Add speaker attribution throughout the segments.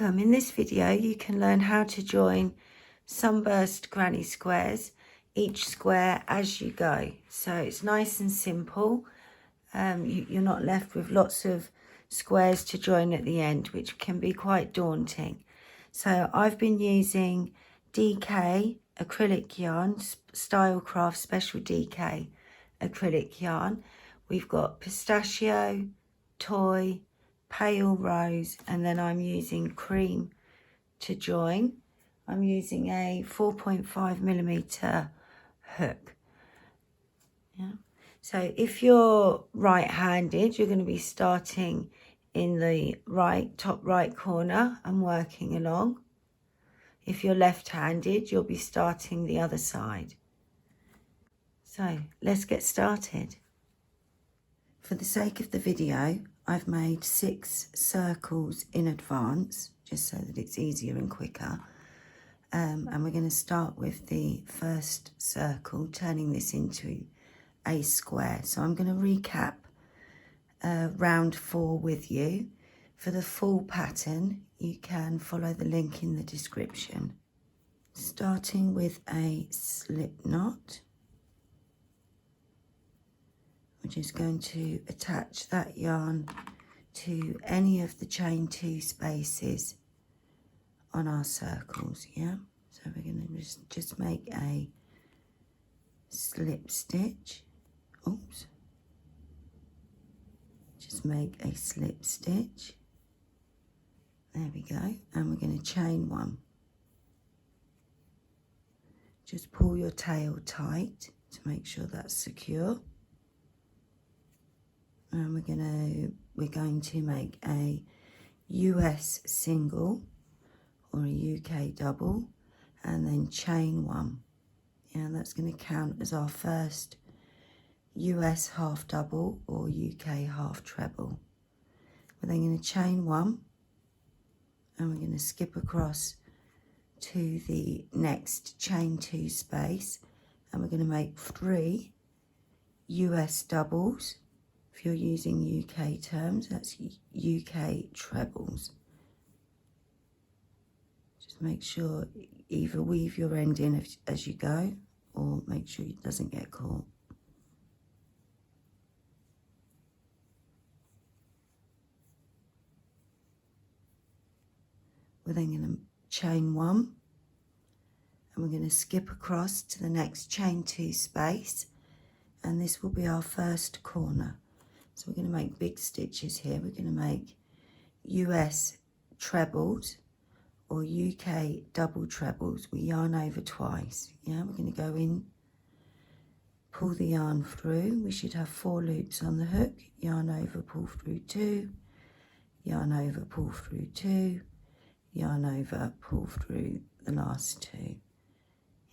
Speaker 1: Welcome. In this video you can learn how to join Sunburst Granny Squares, each square as you go. So it's nice and simple. You're not left with lots of squares to join at the end, which can be quite daunting. So I've been using DK acrylic yarn, Stylecraft Special DK acrylic yarn. We've got pistachio, toy, pale rose, and then I'm using cream to join. I'm using a 4.5mm hook. Yeah. So if you're right-handed, you're going to be starting in the top right corner and working along. If you're left-handed, you'll be starting the other side. So let's get started. For the sake of the video, I've made 6 circles in advance, just so that it's easier and quicker. And we're going to start with the first circle, turning this into a square. So I'm going to recap round 4 with you. For the full pattern, you can follow the link in the description. Starting with a slip knot. We're just going to attach that yarn to any of the chain 2 spaces on our circles, yeah? So we're going to just make a slip stitch. Oops. Just make a slip stitch. There we go. And we're going to chain 1. Just pull your tail tight to make sure that's secure. And we're going to make a US single or a UK double and then chain 1. Yeah, that's going to count as our first US half double or UK half treble. We're then going to chain 1 and we're going to skip across to the next chain 2 space, and we're going to make 3 US doubles. If you're using UK terms, that's UK trebles. Just make sure either weave your end in as you go, or make sure it doesn't get caught. We're then going to chain 1, and we're going to skip across to the next chain 2 space, and this will be our first corner. So we're going to make big stitches here. We're going to make US trebles or UK double trebles. We yarn over twice. Yeah, we're going to go in, pull the yarn through. We should have 4 loops on the hook. Yarn over, pull through 2, yarn over, pull through 2, yarn over, pull through the last 2.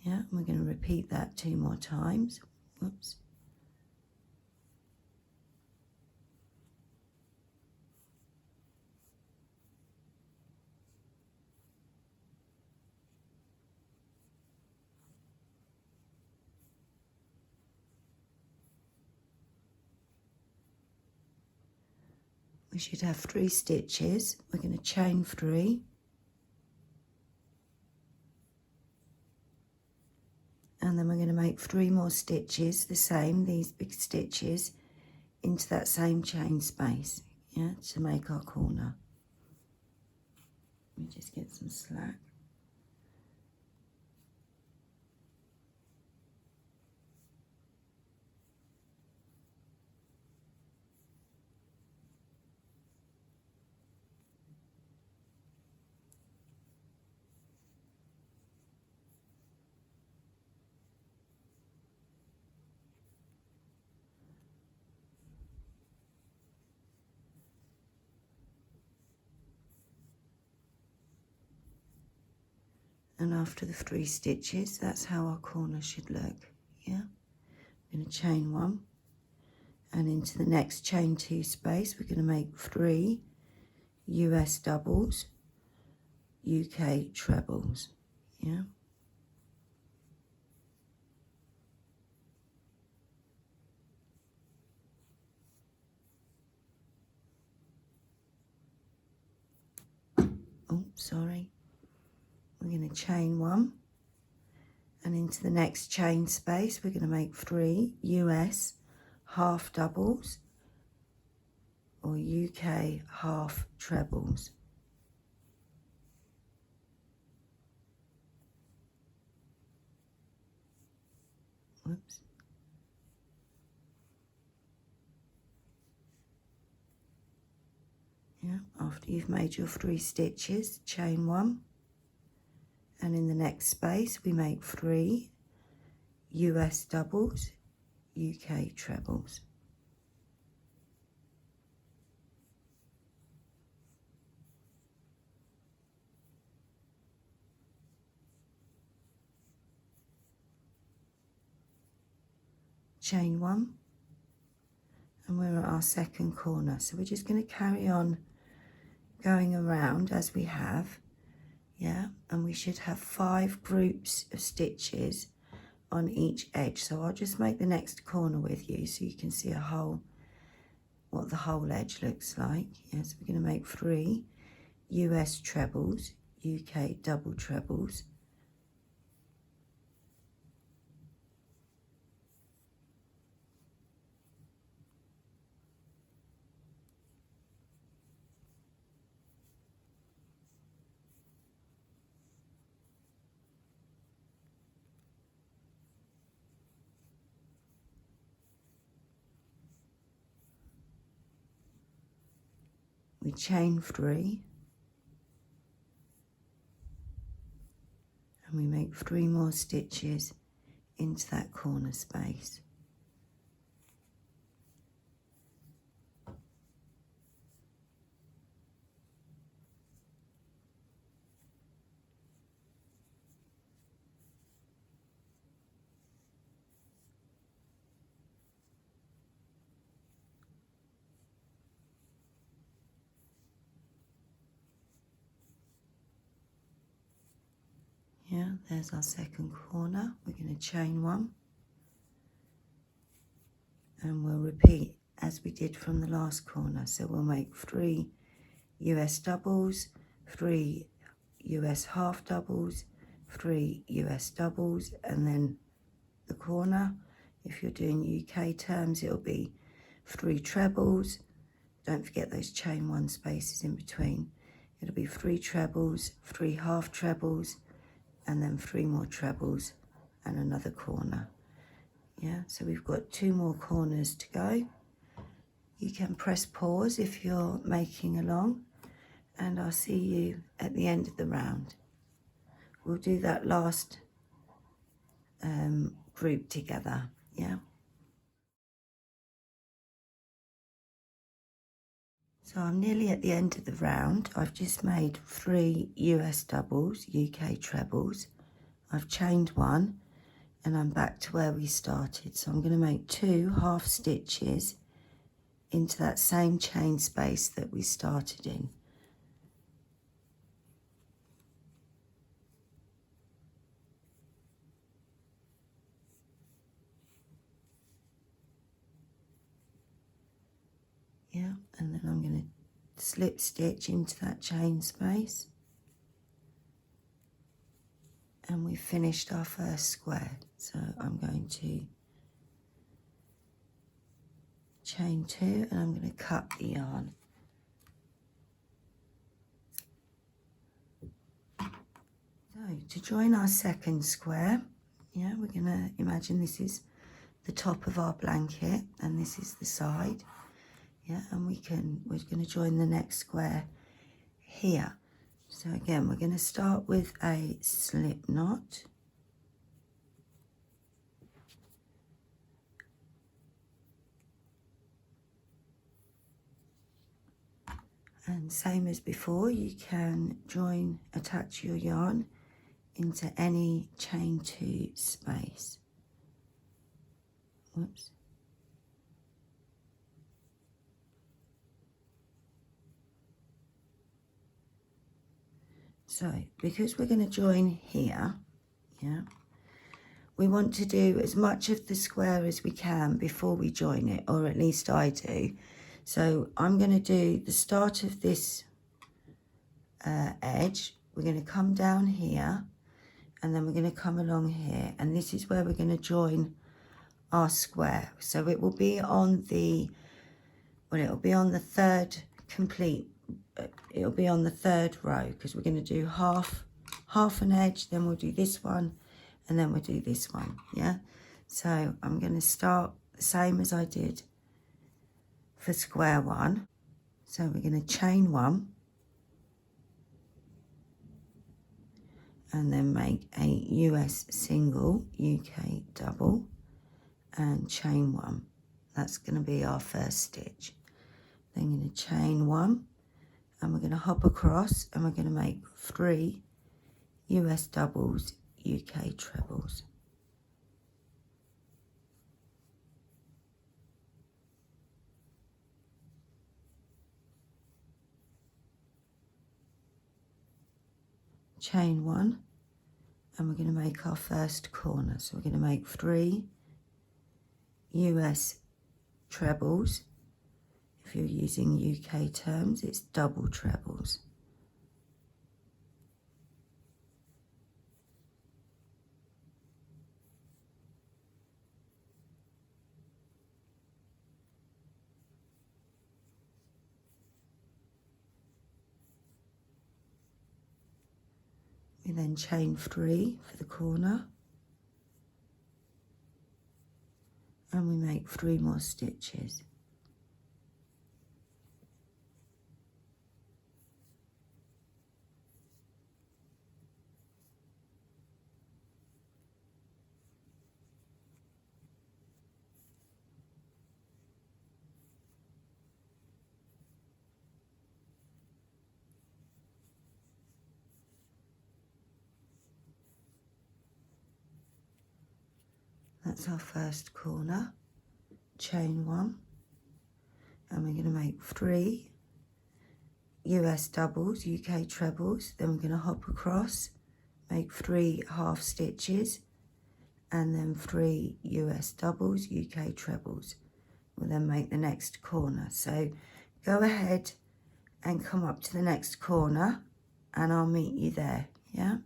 Speaker 1: Yeah, and we're going to repeat that 2 more times. Whoops. We should have 3 stitches. We're going to chain 3. And then we're going to make 3 more stitches, the same, these big stitches, into that same chain space, yeah, to make our corner. Let me just get some slack. And after the 3 stitches, that's how our corner should look, yeah? I'm going to chain 1, and into the next chain 2 space, we're going to make 3 US doubles, UK trebles, yeah? Oops. sorry. We're going to chain 1, and into the next chain space we're going to make 3 US half doubles or UK half trebles. Whoops. Yeah, after you've made your 3 stitches, chain 1, and in the next space we make 3 US doubles, UK trebles. Chain 1, and we're at our second corner, so we're just going to carry on going around as we have, yeah, and we should have 5 groups of stitches on each edge. So I'll just make the next corner with you so you can see what the whole edge looks like. Yes, we're going to make 3 US trebles, UK double trebles, we chain 3, and we make 3 more stitches into that corner space. Yeah, there's our second corner. We're going to chain 1, and we'll repeat as we did from the last corner. So we'll make 3 US doubles, 3 US half doubles, 3 US doubles, and then the corner. If you're doing UK terms, it'll be 3 trebles. Don't forget those chain 1 spaces in between. It'll be 3 trebles, 3 half trebles, and then 3 more trebles and another corner. Yeah, so we've got 2 more corners to go. You can press pause if you're making along, and I'll see you at the end of the round. We'll do that last group together, yeah. So I'm nearly at the end of the round. I've just made 3 US doubles, UK trebles. I've chained 1, and I'm back to where we started. So I'm going to make 2 half stitches into that same chain space that we started in. Yeah, and then I'm going to slip stitch into that chain space, and we finished our first square. So I'm going to chain 2, and I'm going to cut the yarn. So to join our second square, yeah, we're going to imagine this is the top of our blanket and this is the side. Yeah, and we're going to join the next square here. So again, we're going to start with a slip knot. And same as before, you can attach your yarn into any chain 2 space. Whoops. So, because we're going to join here, yeah, we want to do as much of the square as we can before we join it, or at least I do. So I'm going to do the start of this edge, we're going to come down here, and then we're going to come along here, and this is where we're going to join our square. So it will be on the, well, it'll be on the third complete, it'll be on the third row, because we're going to do half an edge, then we'll do this one, and then we'll do this one. Yeah, so I'm going to start the same as I did for square one. So we're going to chain one, and then make a US single, UK double, and chain one. That's going to be our first stitch. Then I'm going to chain one, and we're going to hop across, and we're going to make 3 US doubles, UK trebles. Chain one, and we're going to make our first corner. So we're going to make 3 US trebles. If you're using UK terms, it's double trebles. We then chain 3 for the corner, and we make 3 more stitches. That's our first corner. Chain one, and we're going to make 3 US doubles, UK trebles. Then we're going to hop across, make 3 half stitches, and then 3 US doubles, UK trebles. We'll then make the next corner. So go ahead and come up to the next corner, and I'll meet you there. Yeah,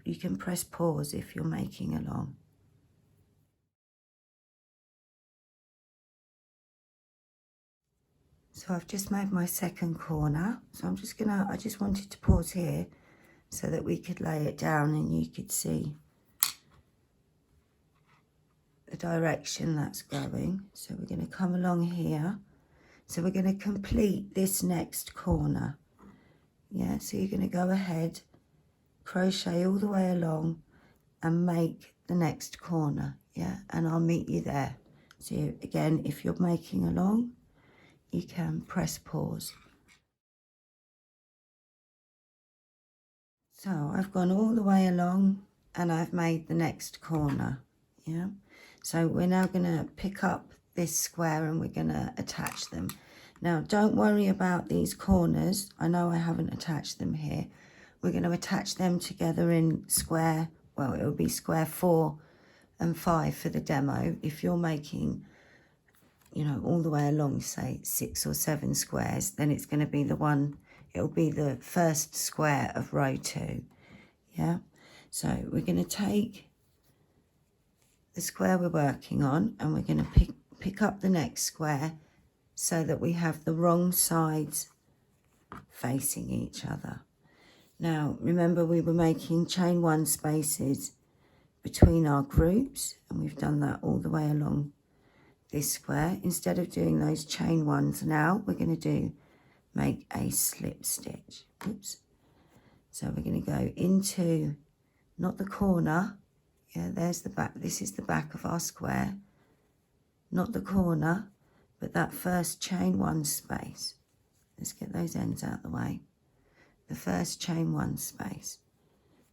Speaker 1: you can press pause if you're making along. So I've just made my second corner, so I just wanted to pause here so that we could lay it down and you could see the direction that's going. So we're going to come along here. So we're going to complete this next corner. Yeah, so you're going to go ahead, crochet all the way along and make the next corner. Yeah, and I'll meet you there. So again, if you're making along, you can press pause. So I've gone all the way along and I've made the next corner. Yeah, so we're now going to pick up this square and we're going to attach them. Now don't worry about these corners. I know I haven't attached them here. We're going to attach them together in square, well, it'll be square 4 and 5 for the demo. If you're making, you know, all the way along, say 6 or 7 squares, then it's going to be the one, it'll be the first square of row 2. Yeah, so we're going to take the square we're working on and we're going to pick up the next square so that we have the wrong sides facing each other. Now remember, we were making chain 1 spaces between our groups, and we've done that all the way along this square. Instead of doing those chain 1s now, we're going to make a slip stitch. Oops. So we're going to go into, not the corner, yeah, there's the back, this is the back of our square, not the corner, but that first chain 1 space. Let's get those ends out of the way. The first chain 1 space.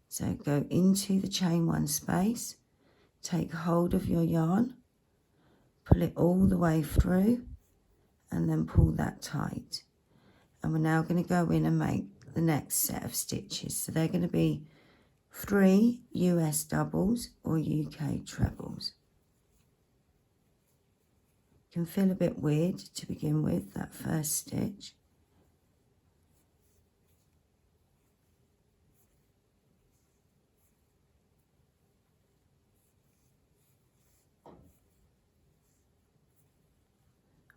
Speaker 1: So go into the chain 1 space, take hold of your yarn, pull it all the way through, and then pull that tight. And we're now going to go in and make the next set of stitches. So they're going to be 3 US doubles or UK trebles. Can feel a bit weird to begin with, that first stitch.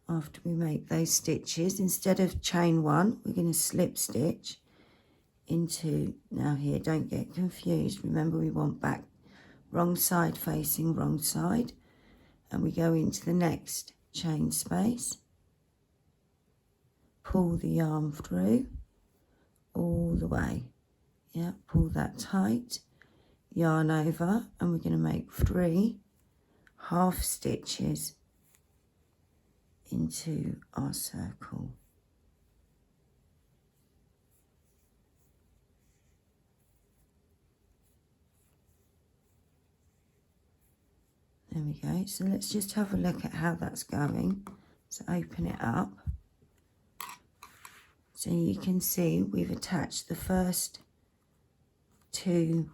Speaker 1: after we make those stitches, instead of chain one, we're going to slip stitch into, now here, don't get confused, remember we want back, wrong side facing wrong side, and we go into the next chain space, pull the yarn through all the way, yeah, pull that tight, yarn over, and we're going to make 3 half stitches into our circle. There we go. So let's just have a look at how that's going. So open it up. So you can see we've attached the first 2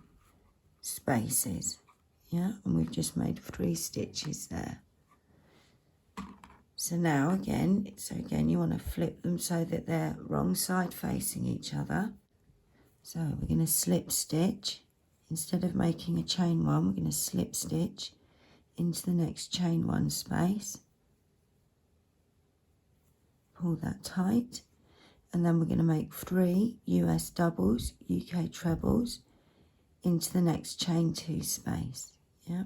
Speaker 1: spaces, yeah, and we've just made 3 stitches there. So now again, you want to flip them so that they're wrong side facing each other. So we're going to slip stitch. Instead of making a chain one, we're going to slip stitch into the next chain one space. Pull that tight, and then we're going to make 3 US doubles, UK trebles into the next chain 2 space, yeah.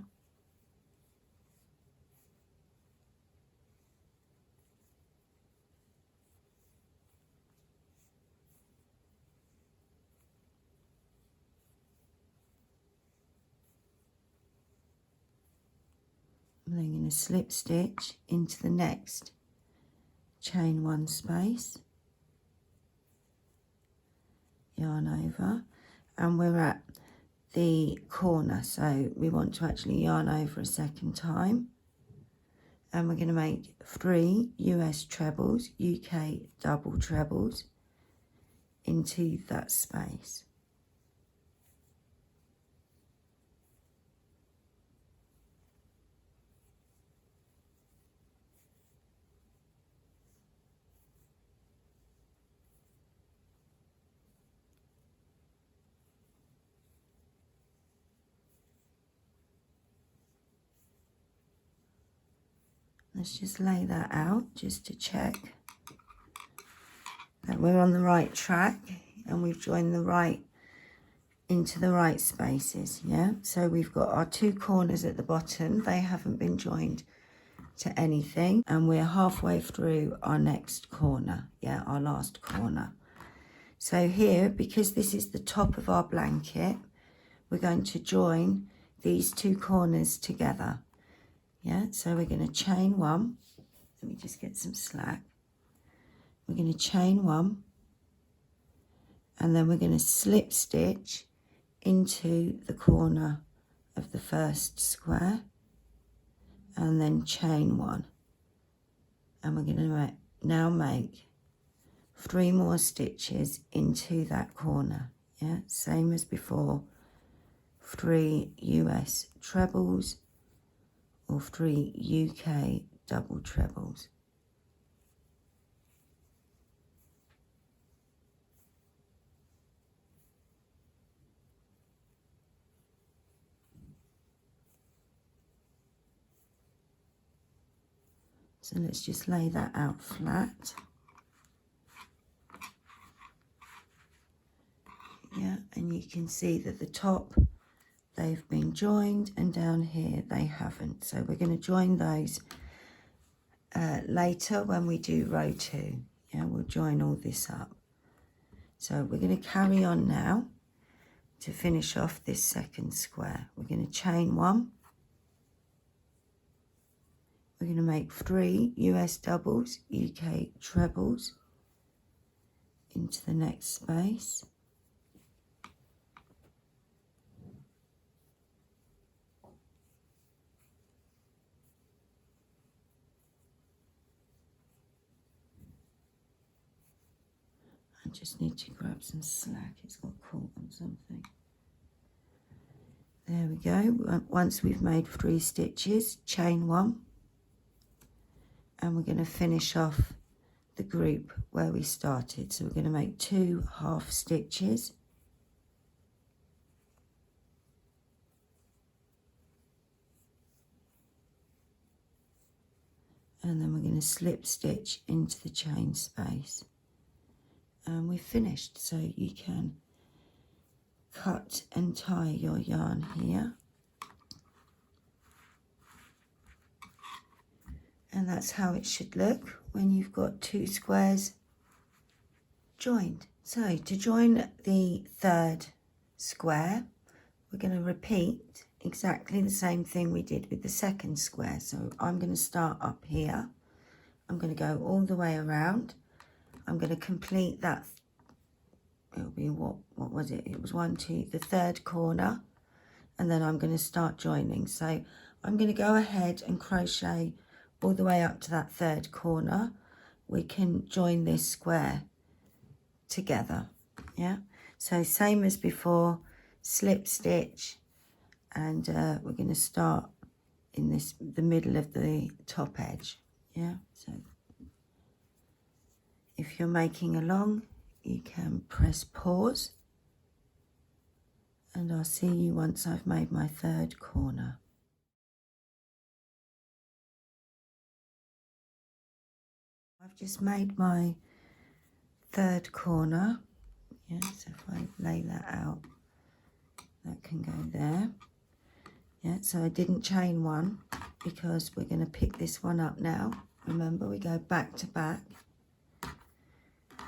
Speaker 1: And then going to slip stitch into the next chain 1 space, yarn over, and we're at the corner, so we want to actually yarn over a second time, and we're going to make 3 US trebles, UK double trebles into that space. Let's just lay that out just to check that we're on the right track and we've joined the right into the right spaces, yeah. So we've got our 2 corners at the bottom, they haven't been joined to anything, and we're halfway through our next corner, yeah, our last corner. So here, because this is the top of our blanket, we're going to join these 2 corners together, yeah. So we're going to chain 1, let me just get some slack, we're going to chain 1, and then we're going to slip stitch into the corner of the first square, and then chain 1, and we're going to now make 3 more stitches into that corner, yeah, same as before, 3 US trebles or 3 UK double trebles. So let's just lay that out flat. Yeah, and you can see that the top, they've been joined, and down here they haven't. So we're going to join those later when we do row 2. Yeah, we'll join all this up. So we're going to carry on now to finish off this second square. We're going to chain 1. We're going to make 3 US doubles, UK trebles into the next space. I just need to grab some slack, it's got caught on something. There we go. Once we've made 3 stitches, chain 1, and we're going to finish off the group where we started. So we're going to make 2 half stitches, and then we're going to slip stitch into the chain space, and we've finished. So you can cut and tie your yarn here, and that's how it should look when you've got 2 squares joined. So to join the 3rd square, we're going to repeat exactly the same thing we did with the 2nd square. So I'm going to start up here, I'm going to go all the way around, I'm going to complete that. It'll be what was it? It was 1, 2, the 3rd corner, and then I'm going to start joining. So I'm going to go ahead and crochet all the way up to that 3rd corner. We can join this square together. Yeah, so same as before, slip stitch, and we're going to start in the middle of the top edge. Yeah, so if you're making along, you can press pause, and I'll see you once I've made my 3rd corner. I've just made my 3rd corner. Yeah, so if I lay that out, that can go there. Yeah, so I didn't chain one because we're going to pick this one up now. Remember, we go back to back.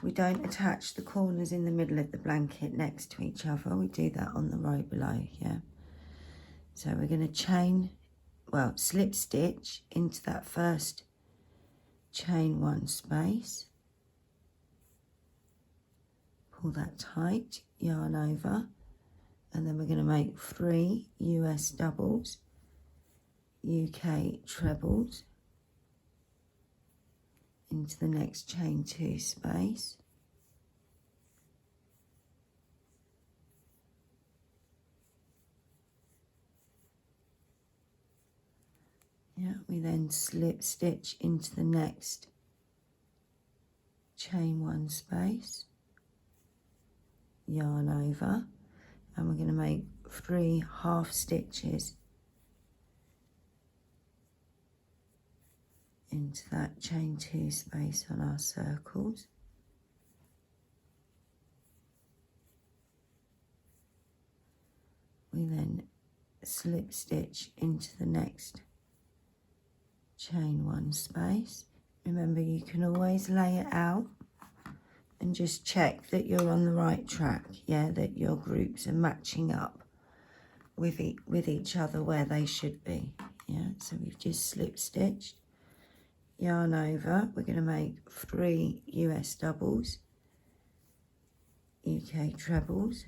Speaker 1: We don't attach the corners in the middle of the blanket next to each other. We do that on the row below, yeah. So we're going to chain, well, slip stitch into that first chain 1 space. Pull that tight, yarn over, and then we're going to make 3 US doubles, UK trebles into the next chain 2 space. Yeah, we then slip stitch into the next chain 1 space, yarn over, and we're going to make 3 half stitches into that chain 2 space on our circles. We then slip stitch into the next chain 1 space. Remember, you can always lay it out and just check that you're on the right track, yeah, that your groups are matching up with each other where they should be. Yeah, so we've just slip stitched, yarn over, we're going to make 3 US doubles, UK trebles,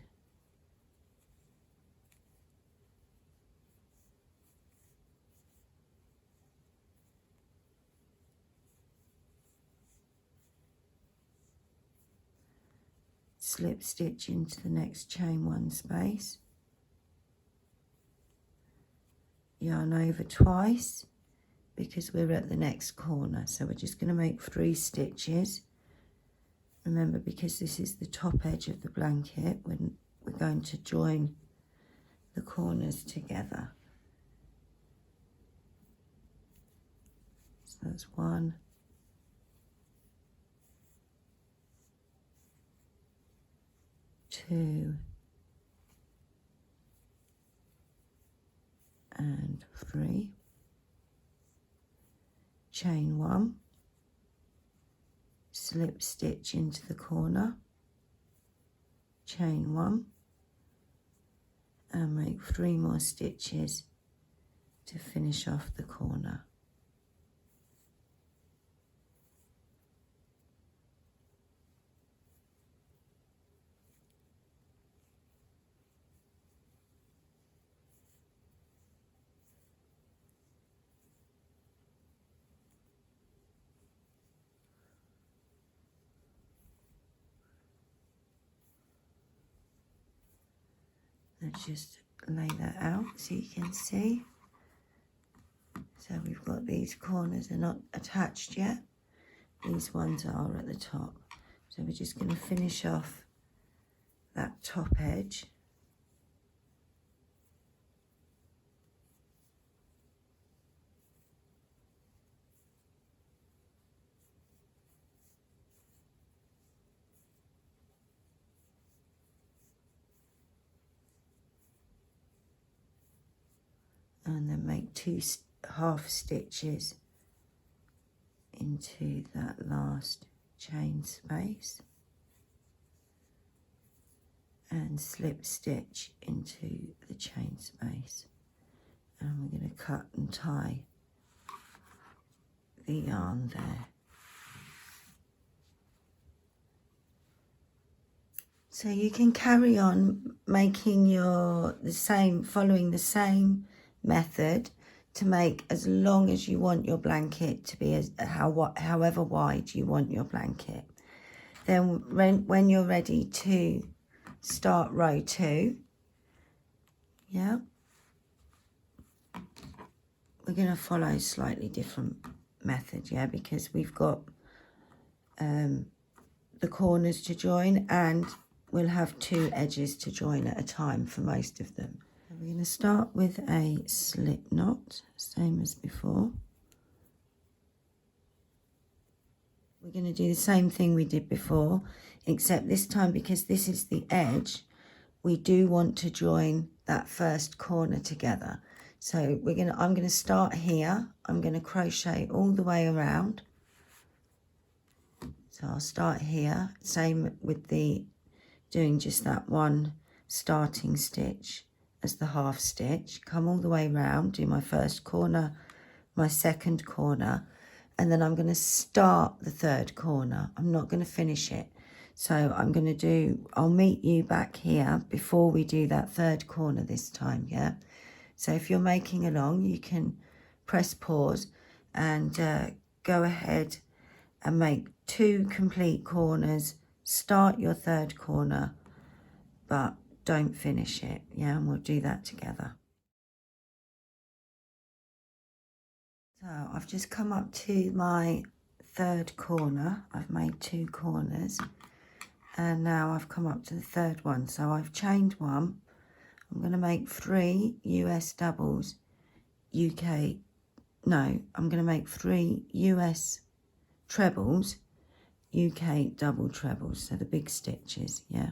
Speaker 1: slip stitch into the next chain 1 space, yarn over twice because we're at the next corner, so we're just going to make 3 stitches. Remember, because this is the top edge of the blanket, we're going to join the corners together. So that's 1, 2, and 3. Chain 1, slip stitch into the corner, chain 1, and make 3 more stitches to finish off the corner. Let's just lay that out so you can see. So we've got these corners are not attached yet. These ones are at the top. So we're just going to finish off that top edge. and then make 2 half stitches into that last chain space and slip stitch into the chain space, and we're going to cut and tie the yarn there. So you can carry on making following the same method to make as long as you want your blanket to be, however wide you want your blanket. Then when you're ready to start row 2, yeah, we're going to follow a slightly different method, yeah, because we've got the corners to join, and we'll have 2 edges to join at a time for most of them. We're going to start with a slip knot, same as before. We're going to do the same thing we did before, except this time, because this is the edge, we do want to join that first corner together. So I'm going to start here. I'm going to crochet all the way around. So I'll start here, same with doing just that one starting stitch as the half stitch, come all the way around, do my first corner, my second corner, and then I'm going to start the third corner. I'm not going to finish it. So I'll meet you back here before we do that third corner this time, yeah? So if you're making along, you can press pause and go ahead and make 2 complete corners, start your third corner, but don't finish it, yeah, and we'll do that together. So I've just come up to my third corner. I've made 2 corners, and now I've come up to the third one. So I've chained 1. I'm going to make 3 US doubles, I'm going to make 3 US trebles, UK double trebles, so the big stitches, yeah.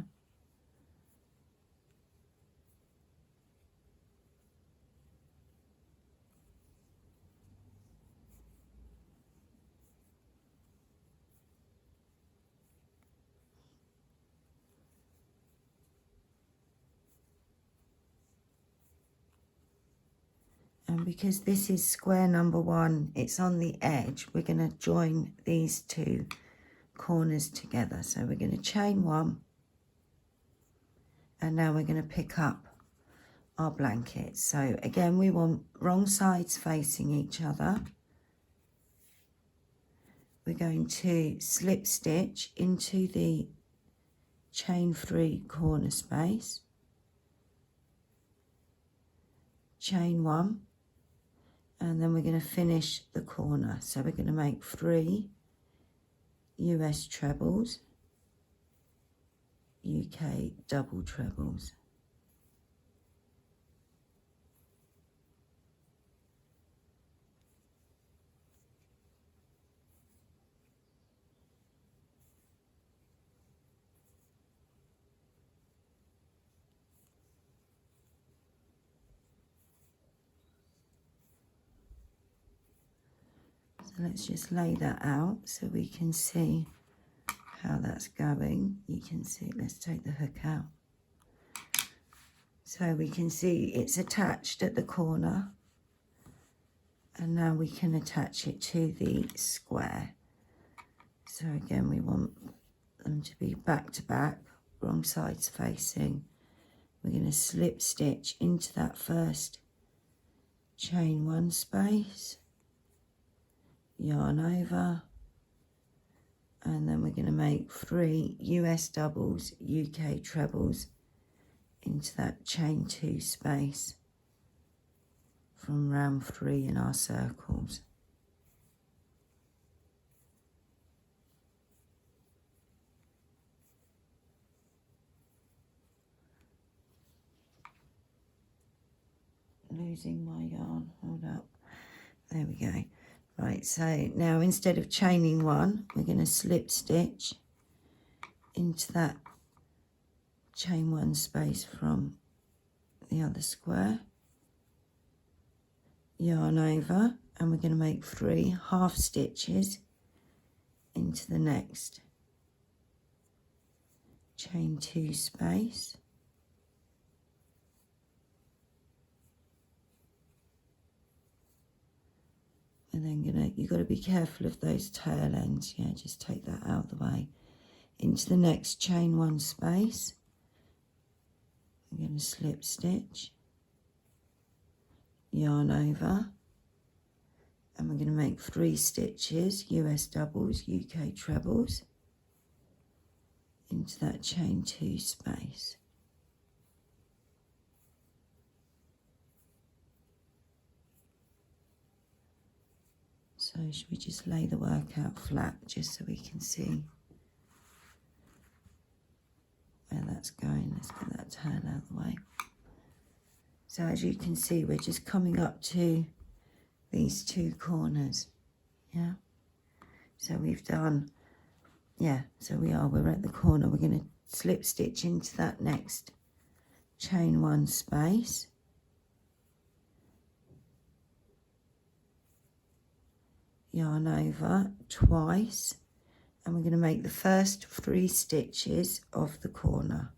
Speaker 1: And because this is square number 1, it's on the edge, we're going to join these 2 corners together. So we're going to chain 1, and now we're going to pick up our blanket. So again, we want wrong sides facing each other. We're going to slip stitch into the chain 3 corner space, chain 1, and then we're going to finish the corner. So we're going to make 3 US trebles, UK double trebles. So let's just lay that out so we can see how that's going. You can see, let's take the hook out. So we can see it's attached at the corner, and now we can attach it to the square. So again, we want them to be back to back, wrong sides facing. We're going to slip stitch into that first chain 1 space, yarn over, and then we're going to make 3 US doubles, UK trebles into that chain 2 space from round 3 in our circles. Losing my yarn, hold up, there we go. Right, so now instead of chaining 1, we're going to slip stitch into that chain 1 space from the other square, yarn over, and we're going to make 3 half stitches into the next chain 2 space. And then you've got to be careful of those tail ends. Yeah, just take that out of the way. Into the next chain 1 space, we're going to slip stitch, yarn over, and we're going to make 3 stitches, US doubles, UK trebles, into that chain 2 space. So should we just lay the work out flat just so we can see where that's going? Let's get that tail out of the way. So as you can see, we're just coming up to these 2 corners. Yeah. So we've done, yeah, so we're at the corner. We're going to slip stitch into that next chain 1 space. Yarn over twice, and we're going to make the first 3 stitches of the corner.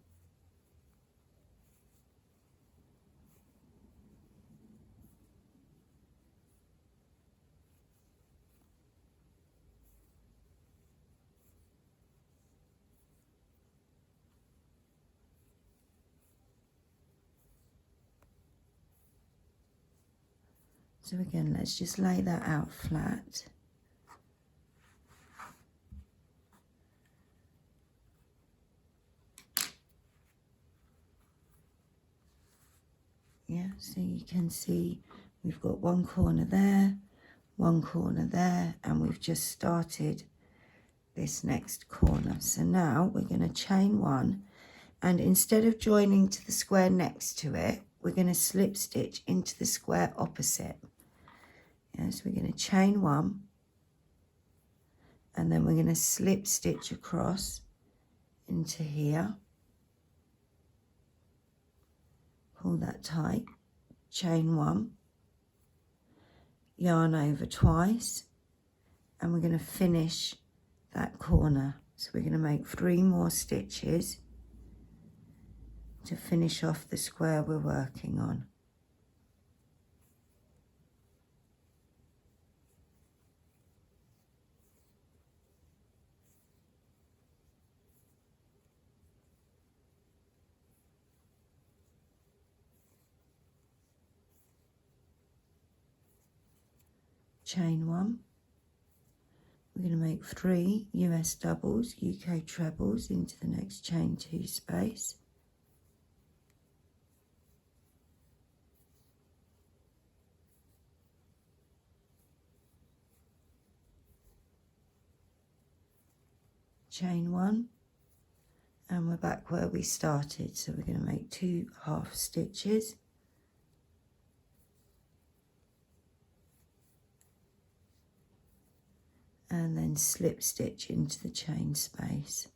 Speaker 1: So again, let's just lay that out flat. Yeah, so you can see we've got 1 corner there, 1 corner there, and we've just started this next corner. So now we're going to chain 1, and instead of joining to the square next to it, we're going to slip stitch into the square opposite. Yes, we're going to chain 1, and then we're going to slip stitch across into here, pull that tight, chain 1, yarn over twice, and we're going to finish that corner. So we're going to make 3 more stitches to finish off the square we're working on. Chain 1, we're going to make 3 US doubles, UK trebles into the next chain 2 space. Chain 1, and we're back where we started, so we're going to make 2 half stitches, and then slip stitch into the chain space,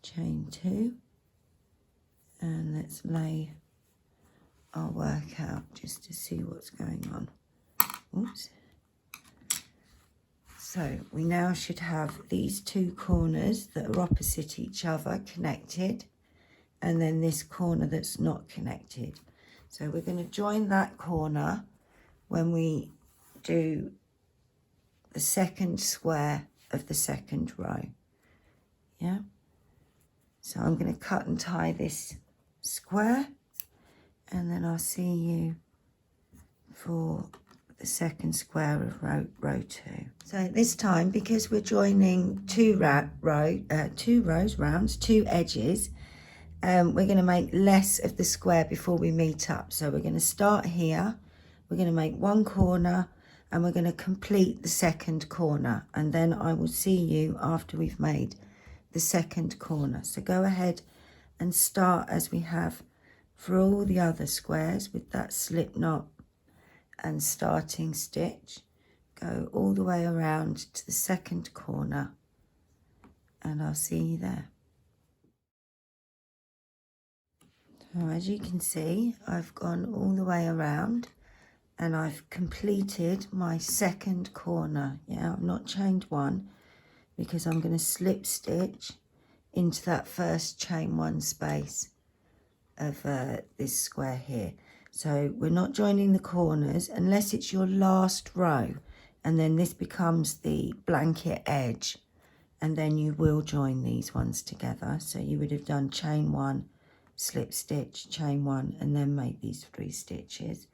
Speaker 1: chain 2, and let's lay our work out just to see what's going on. Oops. So we now should have these 2 corners that are opposite each other connected, and then this corner that's not connected. So we're going to join that corner when we do the second square of the second row. Yeah. So I'm going to cut and tie this square, and then I'll see you for the second square of row 2. So this time, because we're joining 2 rounds, 2 edges, we're going to make less of the square before we meet up. So we're going to start here, we're going to make 1 corner, and we're going to complete the second corner, and then I will see you after we've made the second corner. So go ahead and start as we have for all the other squares with that slip knot and starting stitch. Go all the way around to the second corner, and I'll see you there. So as you can see, I've gone all the way around, and I've completed my second corner. Yeah, I've not chained one because I'm going to slip stitch into that first chain one space of this square here. So we're not joining the corners unless it's your last row, and then this becomes the blanket edge, and then you will join these ones together. So you would have done chain one, slip stitch, chain one, and then made these 3 stitches.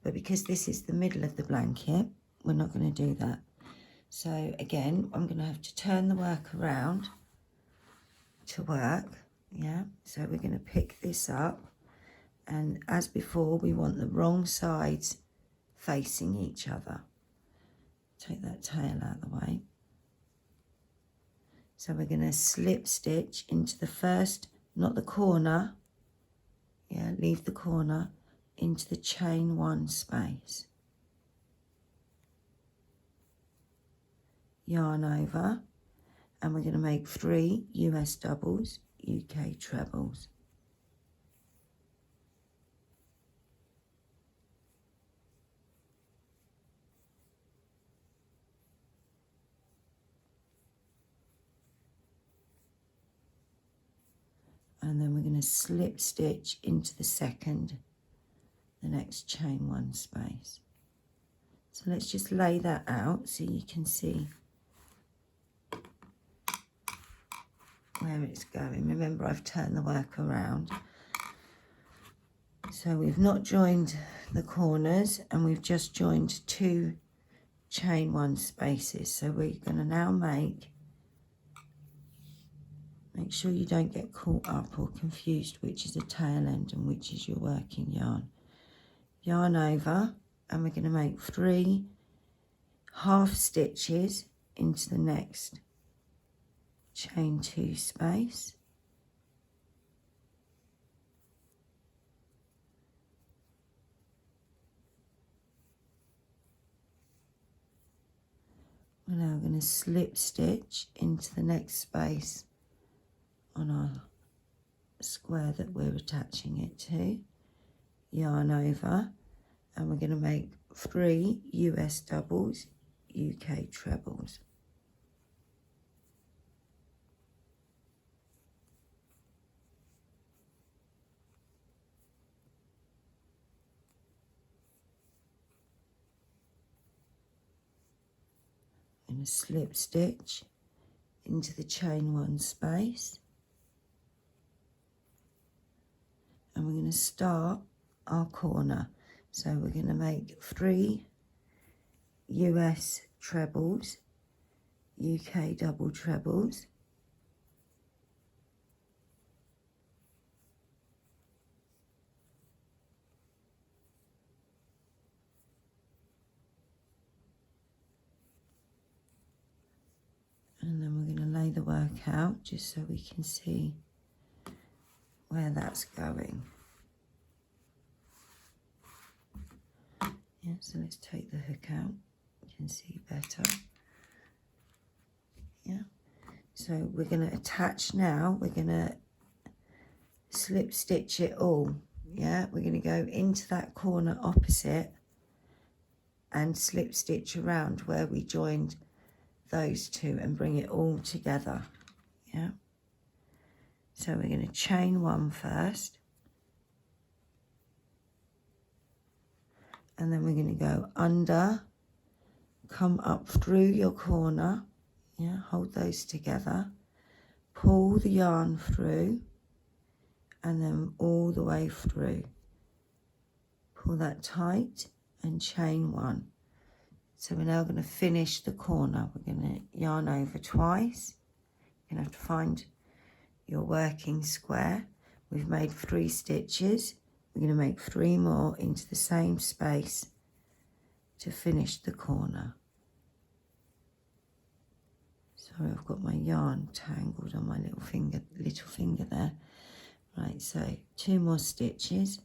Speaker 1: But because this is the middle of the blanket, we're not going to do that. So again, I'm going to have to turn the work around to work. Yeah, so we're going to pick this up, and as before, we want the wrong sides facing each other. Take that tail out of the way. So we're going to slip stitch into the first, not the corner, yeah, leave the corner, into the chain one space. Yarn over, and we're going to make 3 US doubles, UK trebles. And then we're going to slip stitch into the next chain one space. So let's just lay that out so you can see where it's going. Remember, I've turned the work around. So we've not joined the corners, and we've just joined 2 chain one spaces. So we're going to now make sure you don't get caught up or confused which is a tail end and which is your working yarn. Yarn over, and we're going to make 3 half stitches into the next chain 2 space. We're now going to slip stitch into the next space on our square that we're attaching it to. Yarn over, and we're going to make 3 US doubles, UK trebles. I'm going to slip stitch into the chain one space, and we're going to start our corner. So we're going to make 3 US trebles, UK double trebles, and then we're going to lay the work out just so we can see where that's going. Yeah, so let's take the hook out, you can see better. Yeah, so we're going to attach now, we're going to slip stitch it all. Yeah, we're going to go into that corner opposite and slip stitch around where we joined those 2 and bring it all together. Yeah, so we're going to chain 1 first, and then we're going to go under, come up through your corner, yeah, hold those together, pull the yarn through, and then all the way through. Pull that tight and chain 1. So we're now going to finish the corner. We're going to yarn over twice. You're going to have to find your working square. We've made 3 stitches. We're going to make 3 more into the same space to finish the corner. Sorry, I've got my yarn tangled on my little finger there. Right, so 2 more stitches.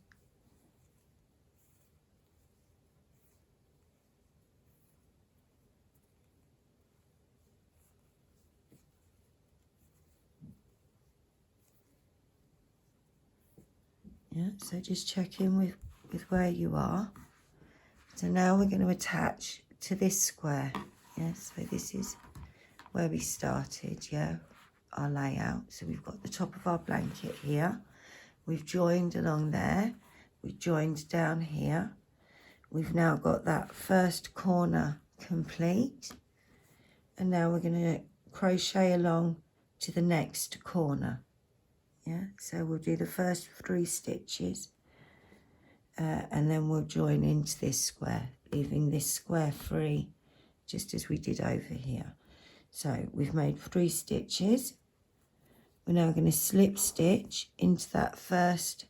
Speaker 1: Yeah, so just check in with where you are. So now we're going to attach to this square. Yeah, so this is where we started, yeah, our layout. So we've got the top of our blanket here. We've joined along there. We've joined down here. We've now got that first corner complete. And now we're going to crochet along to the next corner. Yeah, so we'll do the first 3 stitches. And then we'll join into this square, leaving this square free, just as we did over here. So we've made 3 stitches. We're now going to slip stitch into that first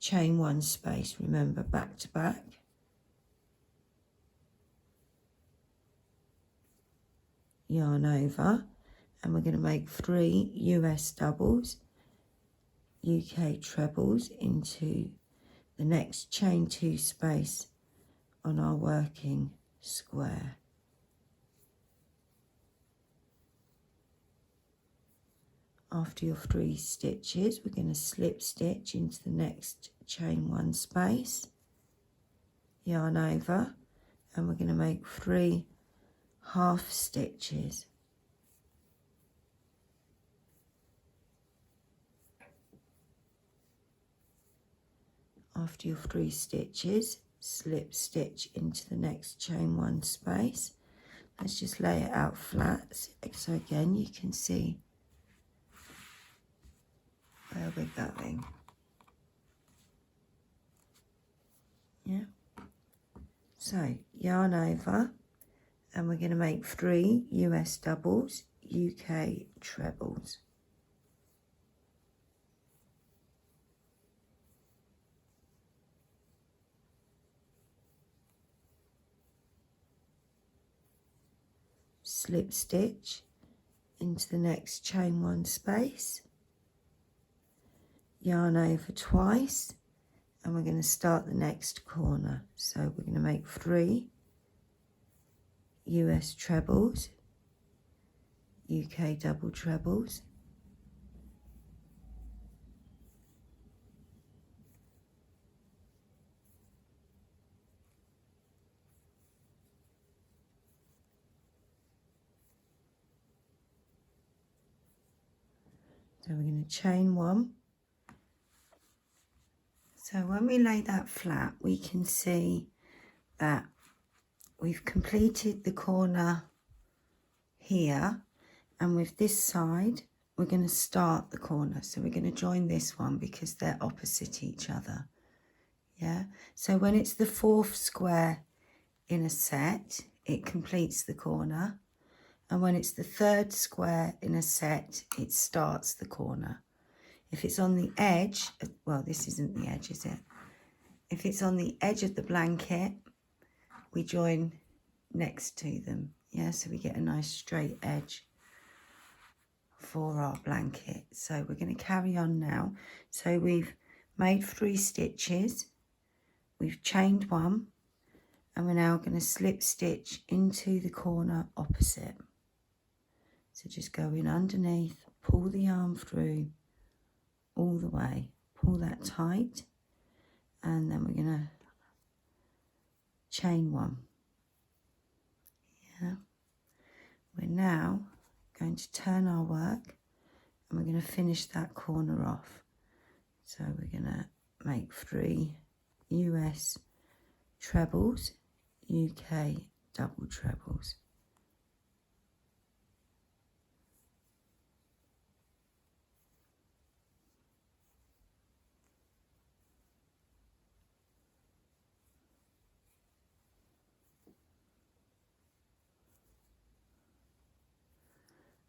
Speaker 1: chain 1 space. Remember, back to back. Yarn over, and we're going to make 3 US doubles, UK trebles into the next chain 2 space on our working square. After your 3 stitches, we're going to slip stitch into the next chain 1 space, yarn over, and we're going to make 3 half stitches. After your 3 stitches, slip stitch into the next chain 1 space. Let's just lay it out flat, so again you can see where we're going. Yeah. So yarn over, and we're going to make 3 US doubles, UK trebles. Slip stitch into the next chain 1 space, yarn over twice, and we're going to start the next corner. So we're going to make 3 US trebles, UK double trebles, so we're going to chain 1. So when we lay that flat, we can see that we've completed the corner here, and with this side we're going to start the corner. So we're going to join this one because they're opposite each other. Yeah, so when it's the 4th square in a set, it completes the corner, and when it's the 3rd square in a set, it starts the corner. If it's on the edge, well, this isn't the edge, is it? If it's on the edge of the blanket, we join next to them. Yeah, so we get a nice straight edge for our blanket. So we're going to carry on now. So we've made 3 stitches, we've chained 1, and we're now going to slip stitch into the corner opposite. So just go in underneath, pull the yarn through all the way, pull that tight, and then we're going to chain 1. Yeah, we're now going to turn our work, and we're going to finish that corner off. So we're going to make 3 US trebles, UK double trebles.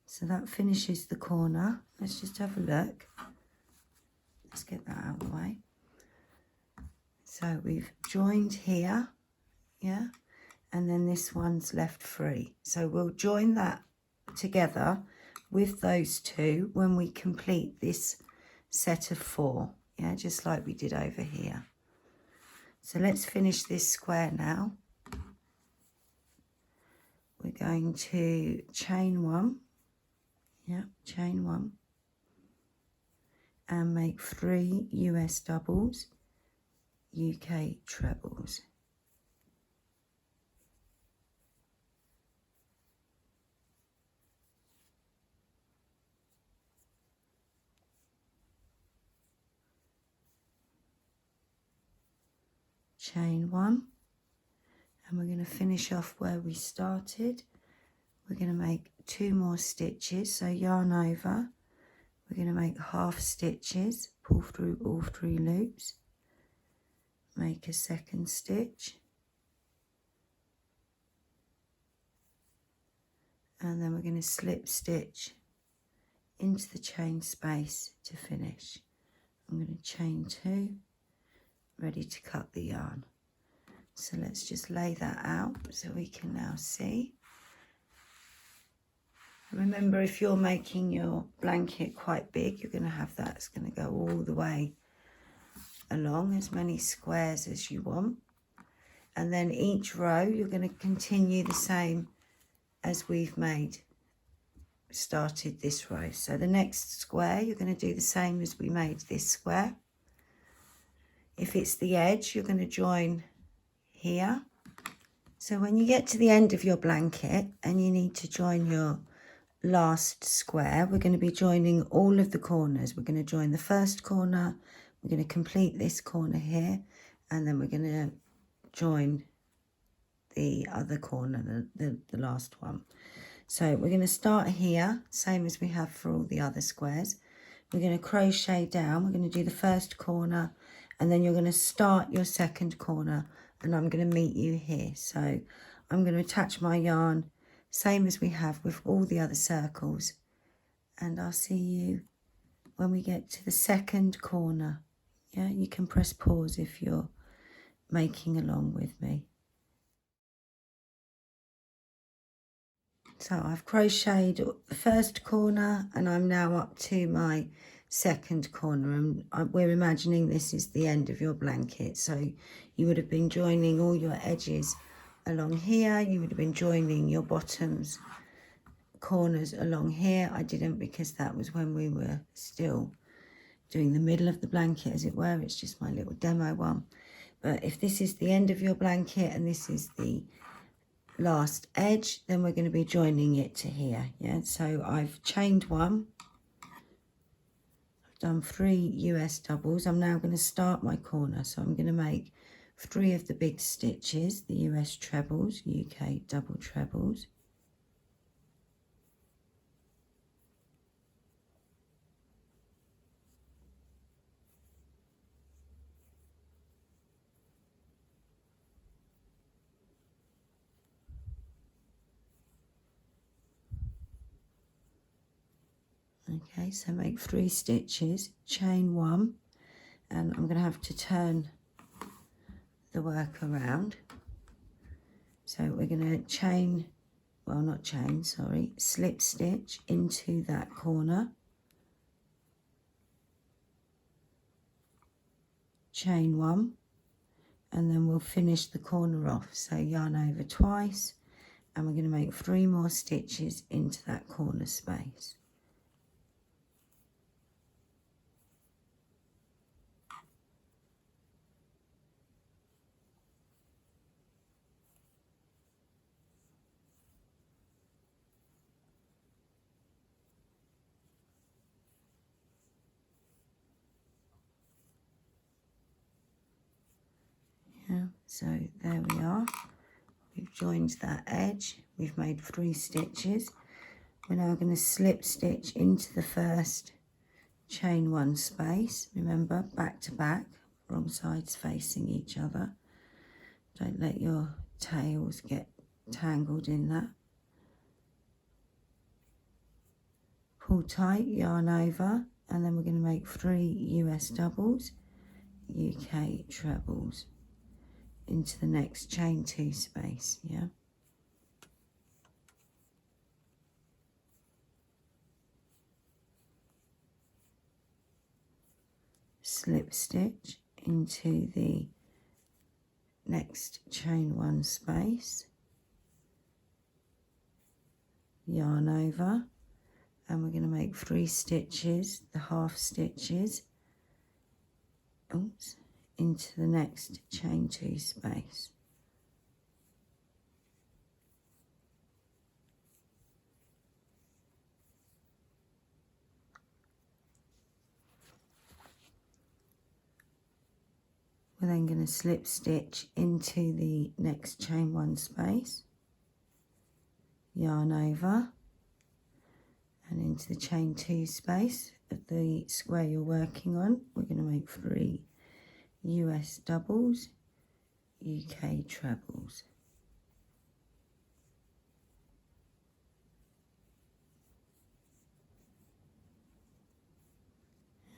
Speaker 1: So that finishes the corner. Let's just have a look. Let's get that out of the way. So we've joined here, yeah, and then this one's left free. So we'll join that together with those 2 when we complete this set of 4, yeah, just like we did over here. So let's finish this square now. We're going to chain 1. Yeah, chain 1, and make 3 US doubles, UK trebles. chain 1, and we're going to finish off where we started. We're going to make 2 more stitches, so yarn over, we're going to make half stitches, pull through all 3 loops, make a second stitch, and then we're going to slip stitch into the chain space to finish. I'm going to chain 2, ready to cut the yarn. So let's just lay that out so we can now see. Remember, if you're making your blanket quite big, you're going to have that. It's going to go all the way along, as many squares as you want. And then each row, you're going to continue the same as we've started this row. So the next square, you're going to do the same as we made this square. If it's the edge, you're going to join here. So when you get to the end of your blanket and you need to join your last square, we're going to be joining all of the corners. We're going to join the first corner, we're going to complete this corner here, and then we're going to join the other corner, the last one. So we're going to start here, same as we have for all the other squares. We're going to crochet down, we're going to do the first corner, and then you're going to start your second corner, and I'm going to meet you here. So I'm going to attach my yarn, same as we have with all the other circles, and I'll see you when we get to the second corner. Yeah, you can press pause if you're making along with me. So I've crocheted the first corner and I'm now up to my second corner, and we're imagining this is the end of your blanket. So you would have been joining all your edges along here, you would have been joining your bottoms corners along here. I didn't, because that was when we were still doing the middle of the blanket, as it were. It's just my little demo one. But if this is the end of your blanket and this is the last edge, then we're going to be joining it to here. Yeah, so I've chained 1, I've done 3 US doubles. I'm now going to start my corner, so I'm going to make 3 of the big stitches, the US trebles, UK double trebles. Okay, so make 3 stitches, chain 1, and I'm going to have to turn the work around. So we're going to chain, well, not chain, sorry, slip stitch into that corner, chain 1, and then we'll finish the corner off. So yarn over twice, and we're going to make 3 more stitches into that corner space. Yeah, so there we are. We've joined that edge. We've made 3 stitches. We're now going to slip stitch into the first chain 1 space. Remember, back to back, wrong sides facing each other. Don't let your tails get tangled in that. Pull tight, yarn over, and then we're going to make 3 US doubles, UK trebles into the next chain 2 space. Yeah, slip stitch into the next chain 1 space, yarn over, and we're going to make 3 stitches, the half stitches, oops, into the next chain 2 space. We'll we're then going to slip stitch into the next chain 1 space, yarn over, and into the chain 2 space of the square you're working on. We're going to make 3 US doubles, UK trebles.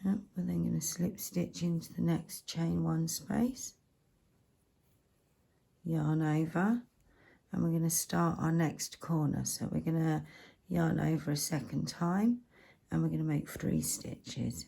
Speaker 1: Yep, we're then going to slip stitch into the next chain 1 space, yarn over, and we're going to start our next corner. So we're going to yarn over a second time, and we're going to make 3 stitches.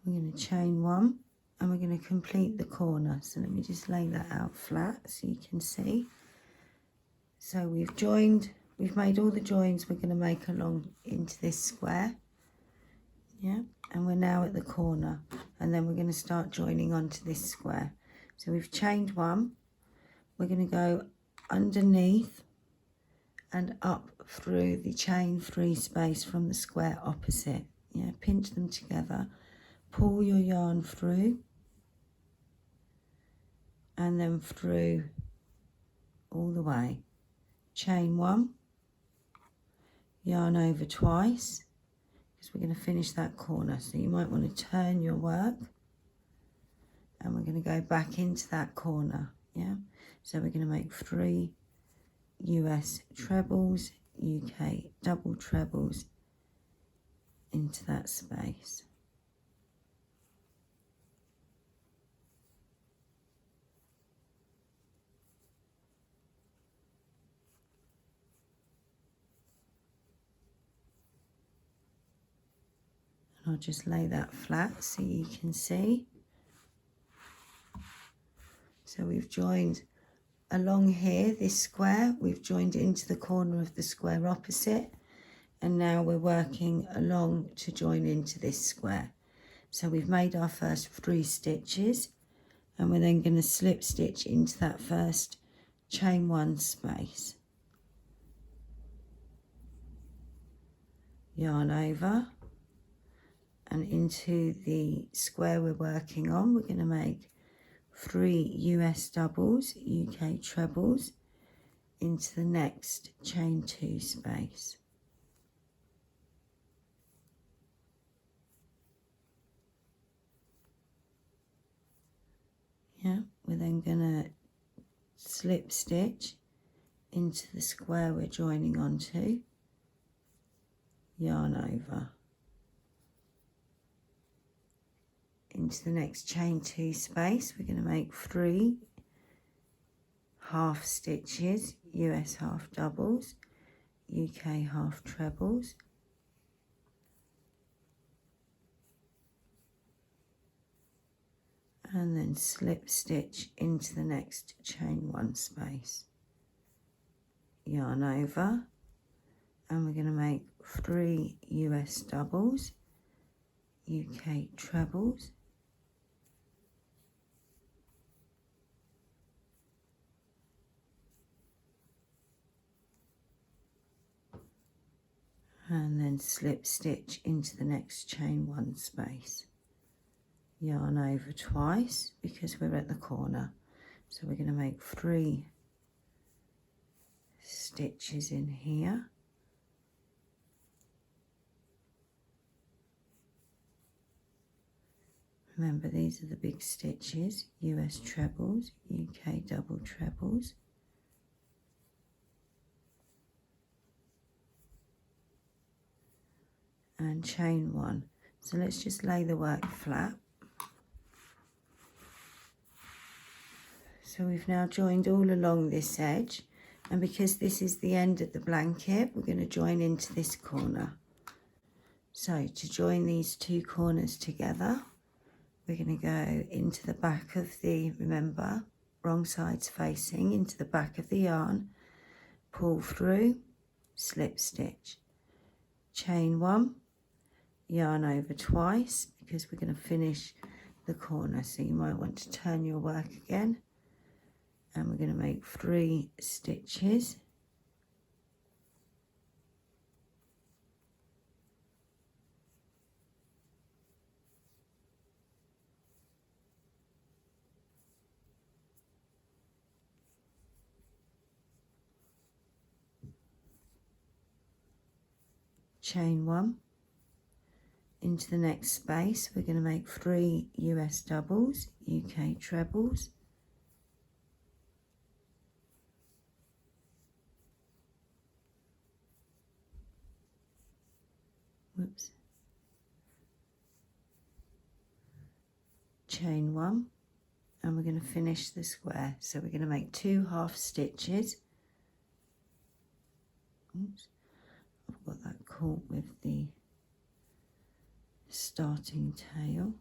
Speaker 1: We're going to chain 1, and we're going to complete the corner. So let me just lay that out flat so you can see. So we've made all the joins we're going to make along into this square. Yeah, and we're now at the corner, and then we're going to start joining onto this square. So we've chained 1, we're going to go underneath and up through the chain 3 space from the square opposite. Yeah, pinch them together, pull your yarn through, and then through all the way. Chain 1, yarn over twice, because we're going to finish that corner. So you might want to turn your work, and we're going to go back into that corner. Yeah, so we're going to make 3 US trebles, UK double trebles into that space. I'll just lay that flat so you can see. So we've joined along here, this square, we've joined into the corner of the square opposite, and now we're working along to join into this square. So we've made our first 3 stitches, and we're then going to slip stitch into that first chain 1 space. Yarn over, and into the square we're working on, we're going to make 3 US doubles, UK trebles into the next chain 2 space. Yeah, we're then going to slip stitch into the square we're joining onto, yarn over, into the next chain 2 space. We're going to make 3 half stitches, US half doubles, UK half trebles, and then slip stitch into the next chain 1 space, yarn over, and we're going to make 3 US doubles, UK trebles, and then slip stitch into the next chain 1 space, yarn over twice because we're at the corner. So we're going to make 3 stitches in here, remember these are the big stitches, US trebles, UK double trebles, and chain 1. So let's just lay the work flat. So we've now joined all along this edge, and because this is the end of the blanket, we're going to join into this corner. So to join these 2 corners together, we're going to go into the back of the, remember, wrong sides facing, into the back of the yarn, pull through, slip stitch, chain 1, yarn over twice because we're going to finish the corner. So you might want to turn your work again, and we're going to make 3 stitches. Chain 1 into the next space. We're going to make 3 US doubles, UK trebles, whoops, chain 1, and we're going to finish the square. So we're going to make 2 half stitches. Oops, I've got that caught with the starting tail.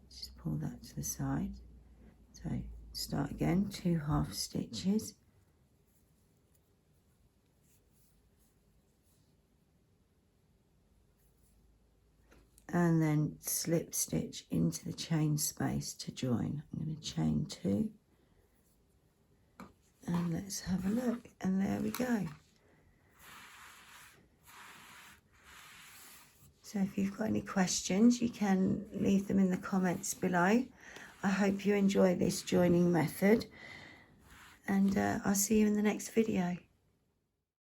Speaker 1: Just pull that to the side. So start again, 2 half stitches, and then slip stitch into the chain space to join. I'm going to chain 2, and let's have a look, and there we go. So if you've got any questions, you can leave them in the comments below. I hope you enjoy this joining method, and I'll see you in the next video.